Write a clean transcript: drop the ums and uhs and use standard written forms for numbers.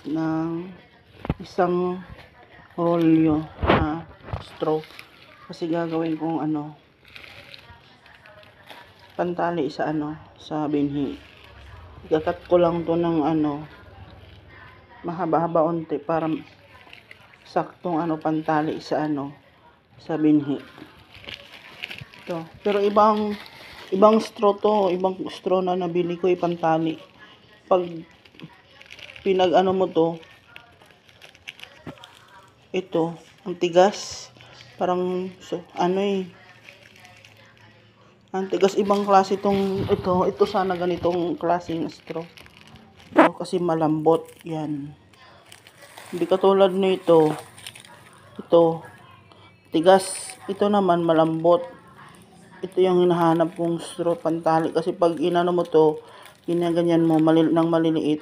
ng isang rolyo na straw kasi gagawin kong pantali sa binhi. Ikakat ko lang to ng mahaba-haba unti para saktong pantali sa binhi. Ito. Pero ibang straw to, ibang straw na nabili ko ipantali. Pag mo to, ito, ang tigas. Parang ang tigas, ibang klase ito sana ganitong klaseng straw. Ito kasi malambot yan. Hindi katulad nito. Ito tigas, ito naman malambot. Ito yung hinahanap kong straw pantali kasi pag inano mo to, ginaganyan mo nang maliliit,